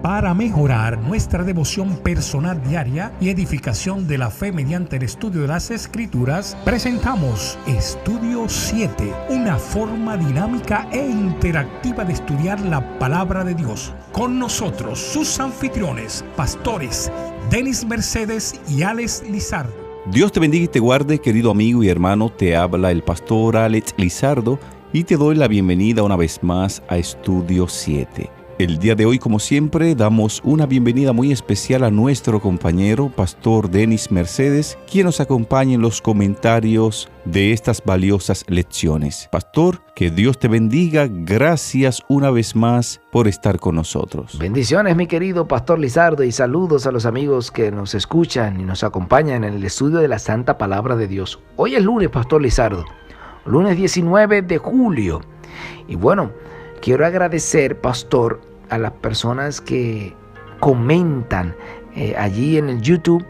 Para mejorar nuestra devoción personal diaria y edificación de la fe mediante el estudio de las Escrituras, presentamos Estudio 7, una forma dinámica e interactiva de estudiar la Palabra de Dios. Con nosotros, sus anfitriones, pastores Denis Mercedes y Alex Lizardo. Dios te bendiga y te guarde, querido amigo y hermano. Te habla el pastor Alex Lizardo y te doy la bienvenida una vez más a Estudio 7. El día de hoy, como siempre, damos una bienvenida muy especial a nuestro compañero, Pastor Denis Mercedes, quien nos acompaña en los comentarios de estas valiosas lecciones. Pastor, que Dios te bendiga. Gracias una vez más por estar con nosotros. Bendiciones, mi querido Pastor Lizardo, y saludos a los amigos que nos escuchan y nos acompañan en el estudio de la Santa Palabra de Dios. Hoy es lunes, Pastor Lizardo, lunes 19 de julio. Y bueno, quiero agradecer, Pastor, a las personas que comentan allí en el YouTube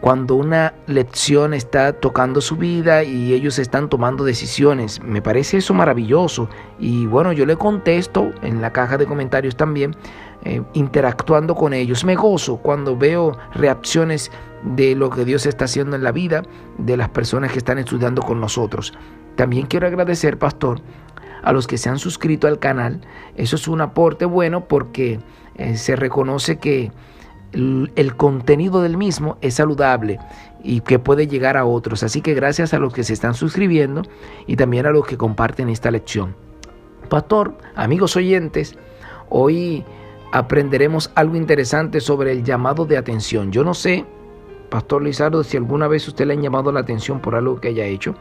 cuando una lección está tocando su vida y ellos están tomando decisiones. Me parece eso maravilloso. Y bueno, yo le contesto en la caja de comentarios también, interactuando con ellos. Me gozo cuando veo reacciones de lo que Dios está haciendo en la vida de las personas que están estudiando con nosotros. También quiero agradecer, Pastor, a los que se han suscrito al canal. Eso es un aporte bueno porque se reconoce que el contenido del mismo es saludable y que puede llegar a otros. Así que gracias a los que se están suscribiendo y también a los que comparten esta lección. Pastor, amigos oyentes, hoy aprenderemos algo interesante sobre el llamado de atención. Yo no sé, Pastor Lizardo, si alguna vez usted le han llamado la atención por algo que haya hecho,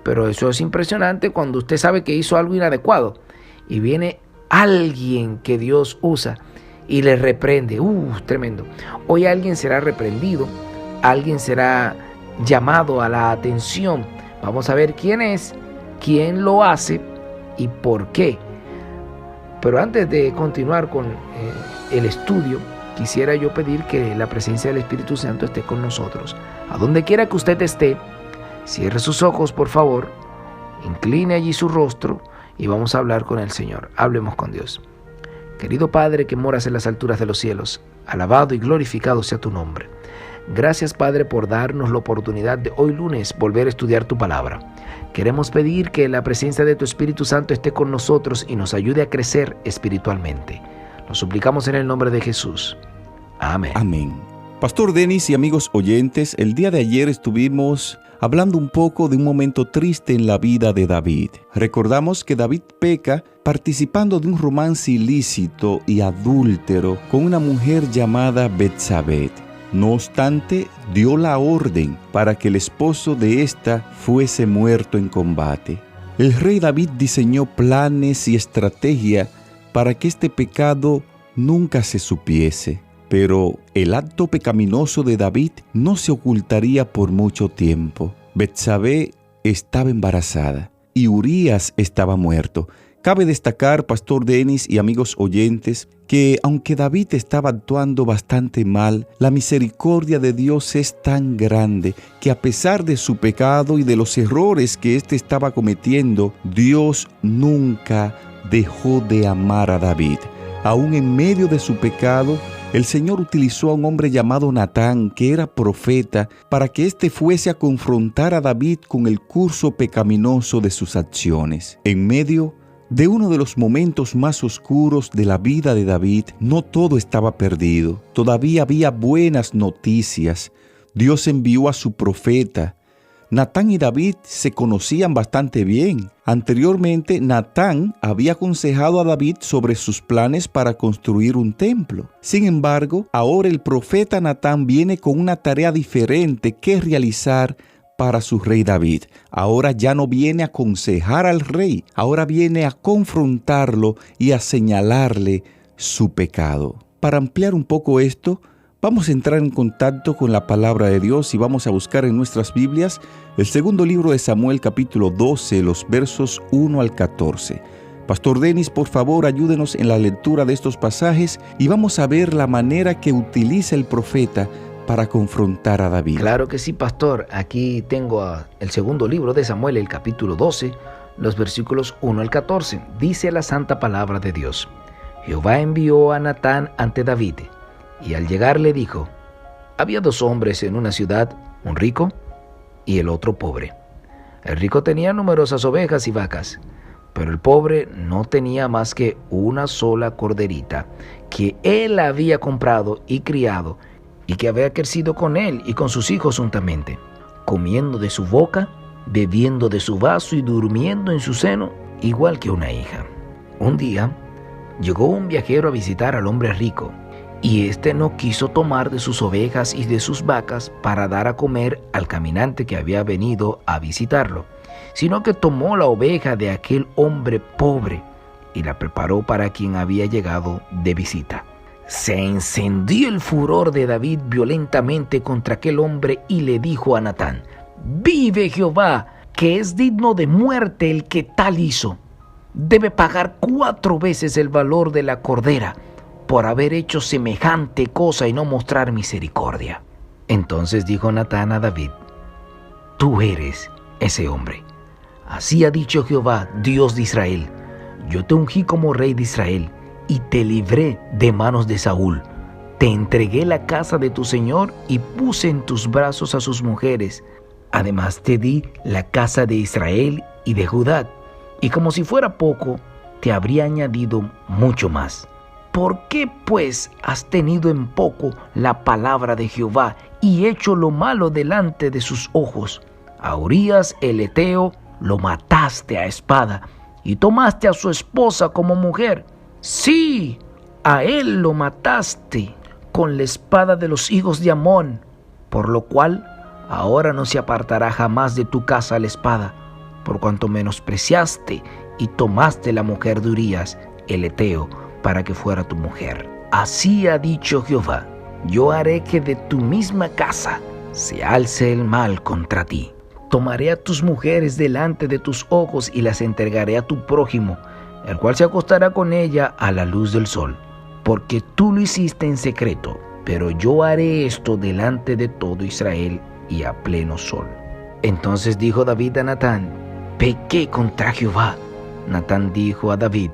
pero eso es impresionante cuando usted sabe que hizo algo inadecuado y viene alguien que Dios usa y le reprende. Tremendo. Hoy alguien será reprendido, alguien será llamado a la atención. Vamos a ver quién es, quién lo hace y por qué. Pero antes de continuar con el estudio, quisiera yo pedir que la presencia del Espíritu Santo esté con nosotros. A donde quiera que usted esté, cierre sus ojos, por favor, incline allí su rostro y vamos a hablar con el Señor. Hablemos con Dios. Querido Padre que moras en las alturas de los cielos, alabado y glorificado sea tu nombre. Gracias, Padre, por darnos la oportunidad de hoy lunes volver a estudiar tu palabra. Queremos pedir que la presencia de tu Espíritu Santo esté con nosotros y nos ayude a crecer espiritualmente. Lo suplicamos en el nombre de Jesús. Amén. Amén. Pastor Denis y amigos oyentes, el día de ayer estuvimos hablando un poco de un momento triste en la vida de David. Recordamos que David peca participando de un romance ilícito y adúltero con una mujer llamada Betsabé. No obstante, dio la orden para que el esposo de ésta fuese muerto en combate. El rey David diseñó planes y estrategia para que este pecado nunca se supiese. Pero el acto pecaminoso de David no se ocultaría por mucho tiempo. Betsabé estaba embarazada y Urías estaba muerto. Cabe destacar, Pastor Denis y amigos oyentes, que aunque David estaba actuando bastante mal, la misericordia de Dios es tan grande que a pesar de su pecado y de los errores que éste estaba cometiendo, Dios nunca dejó de amar a David. Aún en medio de su pecado, el Señor utilizó a un hombre llamado Natán, que era profeta, para que éste fuese a confrontar a David con el curso pecaminoso de sus acciones. En medio de uno de los momentos más oscuros de la vida de David, no todo estaba perdido. Todavía había buenas noticias. Dios envió a su profeta. Natán y David se conocían bastante bien. Anteriormente, Natán había aconsejado a David sobre sus planes para construir un templo. Sin embargo, ahora el profeta Natán viene con una tarea diferente que realizar para su rey David. Ahora ya no viene a aconsejar al rey, ahora viene a confrontarlo y a señalarle su pecado. Para ampliar un poco esto, vamos a entrar en contacto con la palabra de Dios y vamos a buscar en nuestras Biblias el segundo libro de Samuel, capítulo 12, los versos 1 al 14. Pastor Denis, por favor, ayúdenos en la lectura de estos pasajes y vamos a ver la manera que utiliza el profeta para confrontar a David. Claro que sí, pastor. Aquí tengo el segundo libro de Samuel, el capítulo 12, los versículos 1 al 14. Dice la santa palabra de Dios: Jehová envió a Natán ante David, y al llegar le dijo: había 2 hombres en una ciudad, un rico y el otro pobre. El rico tenía numerosas ovejas y vacas, pero el pobre no tenía más que una sola corderita que él había comprado y criado, y que había crecido con él y con sus hijos juntamente, comiendo de su boca, bebiendo de su vaso y durmiendo en su seno, igual que una hija. Un día llegó un viajero a visitar al hombre rico, y éste no quiso tomar de sus ovejas y de sus vacas para dar a comer al caminante que había venido a visitarlo, sino que tomó la oveja de aquel hombre pobre y la preparó para quien había llegado de visita. Se encendió el furor de David violentamente contra aquel hombre y le dijo a Natán: vive Jehová, que es digno de muerte el que tal hizo. Debe pagar 4 veces el valor de la cordera por haber hecho semejante cosa y no mostrar misericordia. Entonces dijo Natán a David: tú eres ese hombre. Así ha dicho Jehová, Dios de Israel: yo te ungí como rey de Israel y te libré de manos de Saúl. Te entregué la casa de tu señor y puse en tus brazos a sus mujeres. Además te di la casa de Israel y de Judá, y como si fuera poco, te habría añadido mucho más. ¿Por qué pues has tenido en poco la palabra de Jehová y hecho lo malo delante de sus ojos? A Urías el Eteo lo mataste a espada y tomaste a su esposa como mujer. Sí, a él lo mataste con la espada de los hijos de Amón, por lo cual ahora no se apartará jamás de tu casa la espada, por cuanto menospreciaste y tomaste la mujer de Urías el Eteo para que fuera tu mujer. Así ha dicho Jehová: yo haré que de tu misma casa se alce el mal contra ti. Tomaré a tus mujeres delante de tus ojos y las entregaré a tu prójimo, el cual se acostará con ella a la luz del sol, porque tú lo hiciste en secreto, pero yo haré esto delante de todo Israel y a pleno sol. Entonces dijo David a Natán: pequé contra Jehová. Natán dijo a David: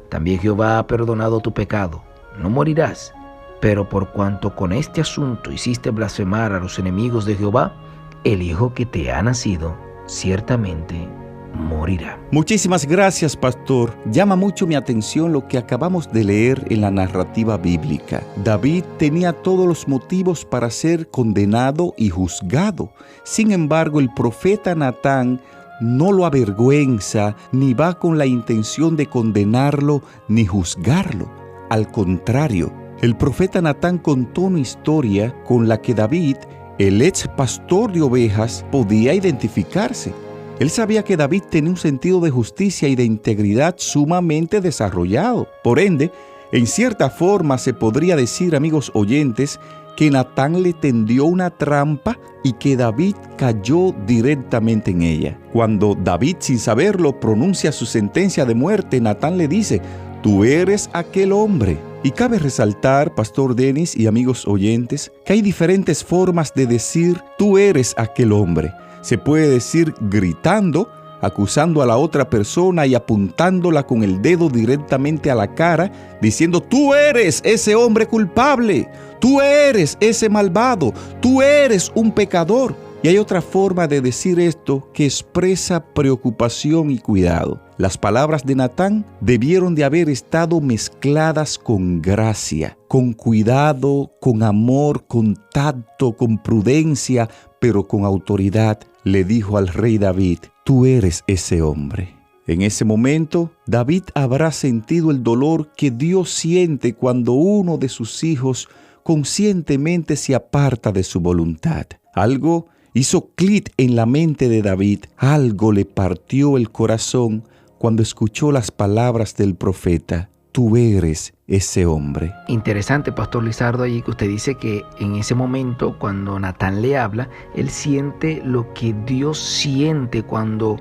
también Jehová ha perdonado tu pecado, no morirás. Pero por cuanto con este asunto hiciste blasfemar a los enemigos de Jehová, el hijo que te ha nacido ciertamente morirá. Muchísimas gracias, pastor. Llama mucho mi atención lo que acabamos de leer en la narrativa bíblica. David tenía todos los motivos para ser condenado y juzgado. Sin embargo, el profeta Natán no lo avergüenza ni va con la intención de condenarlo ni juzgarlo. Al contrario, el profeta Natán contó una historia con la que David, el ex pastor de ovejas, podía identificarse. Él sabía que David tenía un sentido de justicia y de integridad sumamente desarrollado. Por ende, en cierta forma se podría decir, amigos oyentes, que Natán le tendió una trampa y que David cayó directamente en ella. Cuando David, sin saberlo, pronuncia su sentencia de muerte, Natán le dice: tú eres aquel hombre. Y cabe resaltar, Pastor Denis y amigos oyentes, que hay diferentes formas de decir tú eres aquel hombre. Se puede decir gritando, acusando a la otra persona y apuntándola con el dedo directamente a la cara, diciendo: tú eres ese hombre culpable, tú eres ese malvado, tú eres un pecador. Y hay otra forma de decir esto que expresa preocupación y cuidado. Las palabras de Natán debieron de haber estado mezcladas con gracia, con cuidado, con amor, con tacto, con prudencia, pero con autoridad. Le dijo al rey David: tú eres ese hombre. En ese momento, David habrá sentido el dolor que Dios siente cuando uno de sus hijos conscientemente se aparta de su voluntad. Algo hizo clic en la mente de David, algo le partió el corazón cuando escuchó las palabras del profeta: tú eres ese hombre. Interesante, Pastor Lizardo, allí que usted dice que en ese momento, cuando Natán le habla, él siente lo que Dios siente cuando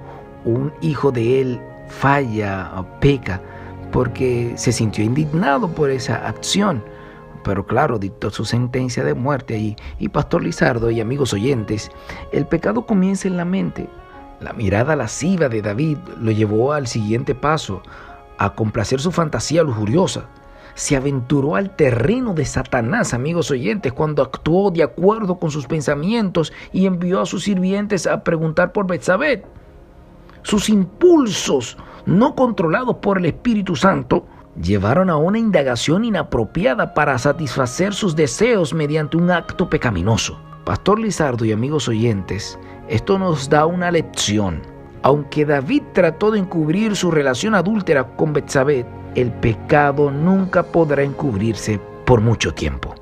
un hijo de él falla o peca, porque se sintió indignado por esa acción. Pero claro, dictó su sentencia de muerte. Y Pastor Lizardo y amigos oyentes, el pecado comienza en la mente. La mirada lasciva de David lo llevó al siguiente paso, a complacer su fantasía lujuriosa. Se aventuró al terreno de Satanás, amigos oyentes, cuando actuó de acuerdo con sus pensamientos y envió a sus sirvientes a preguntar por Betsabé. Sus impulsos, no controlados por el Espíritu Santo, llevaron a una indagación inapropiada para satisfacer sus deseos mediante un acto pecaminoso. Pastor Lizardo y amigos oyentes, esto nos da una lección. Aunque David trató de encubrir su relación adúltera con Betsabé, el pecado nunca podrá encubrirse por mucho tiempo.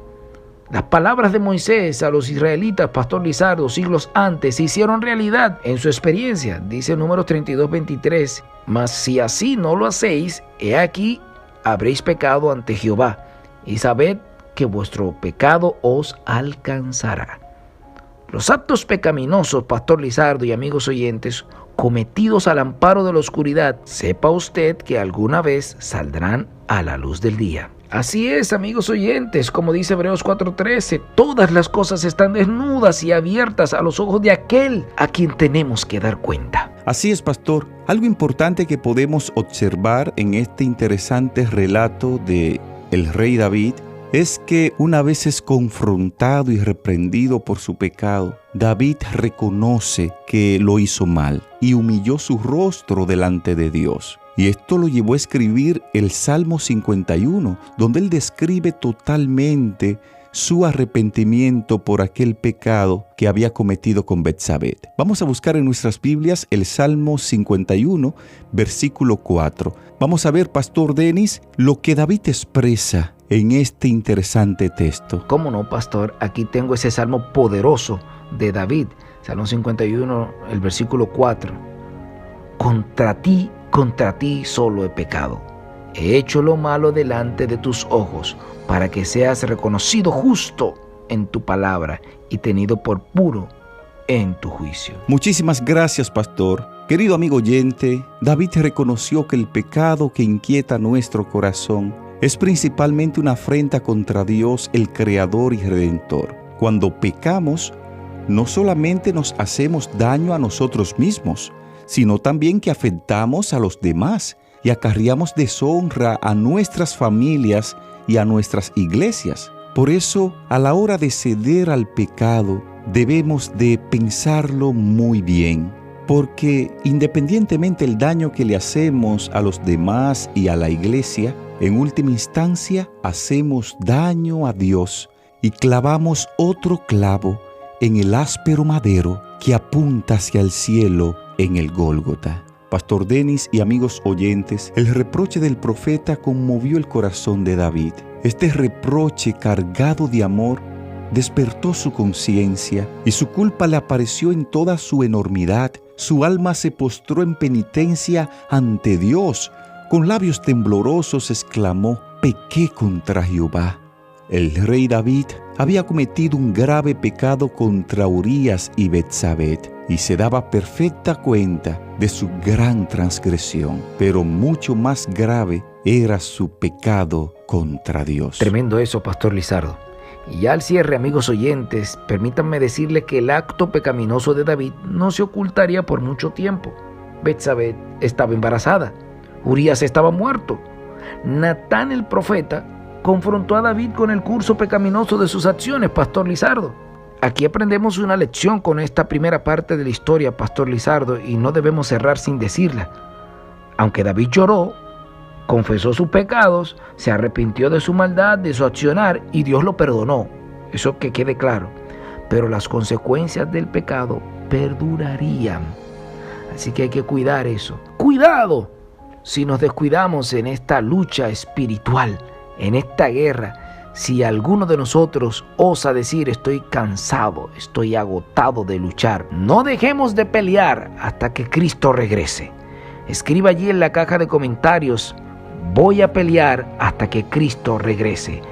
Las palabras de Moisés a los israelitas, Pastor Lizardo, siglos antes, se hicieron realidad en su experiencia. Dice Números 32:23, mas si así no lo hacéis, he aquí, habréis pecado ante Jehová, y sabed que vuestro pecado os alcanzará. Los actos pecaminosos, Pastor Lizardo y amigos oyentes, cometidos al amparo de la oscuridad, sepa usted que alguna vez saldrán a la luz del día. Así es, amigos oyentes, como dice Hebreos 4:13, todas las cosas están desnudas y abiertas a los ojos de aquel a quien tenemos que dar cuenta. Así es, pastor. Algo importante que podemos observar en este interesante relato de el rey David es que una vez es confrontado y reprendido por su pecado, David reconoce que lo hizo mal y humilló su rostro delante de Dios. Y esto lo llevó a escribir el Salmo 51, donde él describe totalmente su arrepentimiento por aquel pecado que había cometido con Betsabé. Vamos a buscar en nuestras Biblias el Salmo 51, versículo 4. Vamos a ver, Pastor Denis, lo que David expresa en este interesante texto. ¿Cómo no, pastor? Aquí tengo ese salmo poderoso de David, Salmo 51, el versículo 4. Contra ti solo he pecado. He hecho lo malo delante de tus ojos, para que seas reconocido justo en tu palabra y tenido por puro en tu juicio. Muchísimas gracias, pastor. Querido amigo oyente, David reconoció que el pecado que inquieta nuestro corazón es principalmente una afrenta contra Dios, el Creador y Redentor. Cuando pecamos, no solamente nos hacemos daño a nosotros mismos, sino también que afectamos a los demás y acarreamos deshonra a nuestras familias y a nuestras iglesias. Por eso, a la hora de ceder al pecado, debemos de pensarlo muy bien, porque independientemente del daño que le hacemos a los demás y a la iglesia, en última instancia hacemos daño a Dios y clavamos otro clavo en el áspero madero que apunta hacia el cielo en el Gólgota. Pastor Denis y amigos oyentes, el reproche del profeta conmovió el corazón de David. Este reproche cargado de amor despertó su conciencia y su culpa le apareció en toda su enormidad. Su alma se postró en penitencia ante Dios. Con labios temblorosos exclamó: «Pequé contra Jehová». El rey David había cometido un grave pecado contra Urías y Betsabé y se daba perfecta cuenta de su gran transgresión, pero mucho más grave era su pecado contra Dios. Tremendo eso, Pastor Lizardo. Y ya al cierre, amigos oyentes, permítanme decirle que el acto pecaminoso de David no se ocultaría por mucho tiempo. Betsabé estaba embarazada. Urías estaba muerto. Natán el profeta confrontó a David con el curso pecaminoso de sus acciones, Pastor Lizardo. Aquí aprendemos una lección con esta primera parte de la historia, Pastor Lizardo, y no debemos cerrar sin decirla. Aunque David lloró, confesó sus pecados, se arrepintió de su maldad, de su accionar, y Dios lo perdonó. Eso que quede claro. Pero las consecuencias del pecado perdurarían. Así que hay que cuidar eso. ¡Cuidado! Si nos descuidamos en esta lucha espiritual, en esta guerra, si alguno de nosotros osa decir: estoy cansado, estoy agotado de luchar, no dejemos de pelear hasta que Cristo regrese. Escriba allí en la caja de comentarios: voy a pelear hasta que Cristo regrese.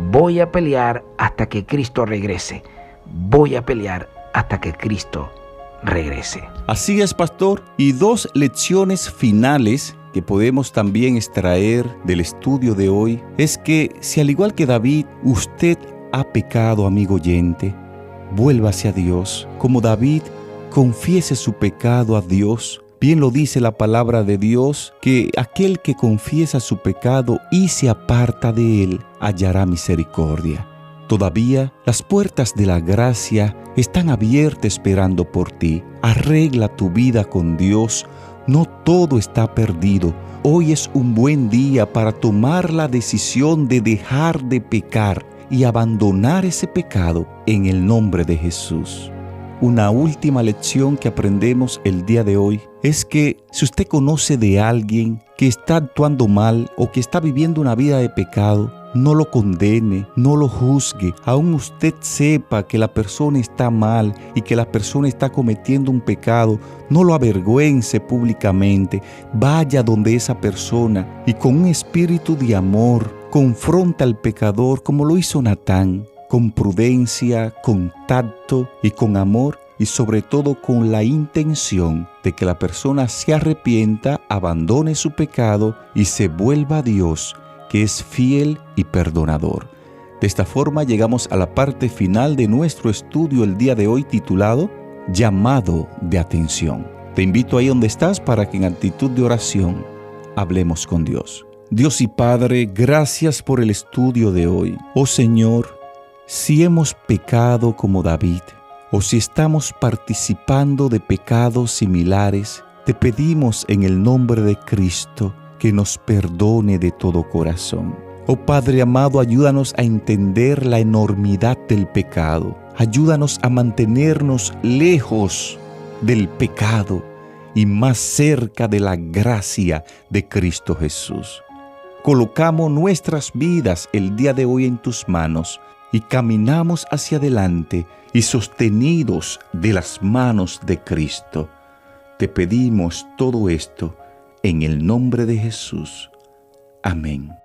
Voy a pelear hasta que Cristo regrese. Voy a pelear hasta que Cristo regrese. Así es, pastor. Y dos lecciones finales que podemos también extraer del estudio de hoy es que si al igual que David usted ha pecado, amigo oyente, vuélvase a Dios. Como David, confiese su pecado a Dios, Bien lo dice la palabra de Dios, que aquel que confiesa su pecado y se aparta de él, hallará misericordia. Todavía las puertas de la gracia están abiertas esperando por ti. Arregla tu vida con Dios. No todo está perdido. Hoy es un buen día para tomar la decisión de dejar de pecar y abandonar ese pecado en el nombre de Jesús. Una última lección que aprendemos el día de hoy es que si usted conoce de alguien que está actuando mal o que está viviendo una vida de pecado, no lo condene, no lo juzgue. Aún usted sepa que la persona está mal y que la persona está cometiendo un pecado, no lo avergüence públicamente. Vaya donde esa persona y con un espíritu de amor confronta al pecador como lo hizo Natán, con prudencia, con tacto y con amor, y sobre todo con la intención de que la persona se arrepienta, abandone su pecado y se vuelva a Dios, que es fiel y perdonador. De esta forma llegamos a la parte final de nuestro estudio el día de hoy, titulado Llamado de Atención. Te invito ahí donde estás para que en actitud de oración hablemos con Dios. Dios y Padre, gracias por el estudio de hoy. Oh Señor, si hemos pecado como David, o si estamos participando de pecados similares, te pedimos en el nombre de Cristo que nos perdone de todo corazón. Oh Padre amado, ayúdanos a entender la enormidad del pecado. Ayúdanos a mantenernos lejos del pecado y más cerca de la gracia de Cristo Jesús. Colocamos nuestras vidas el día de hoy en tus manos y caminamos hacia adelante y sostenidos de las manos de Cristo. Te pedimos todo esto en el nombre de Jesús. Amén.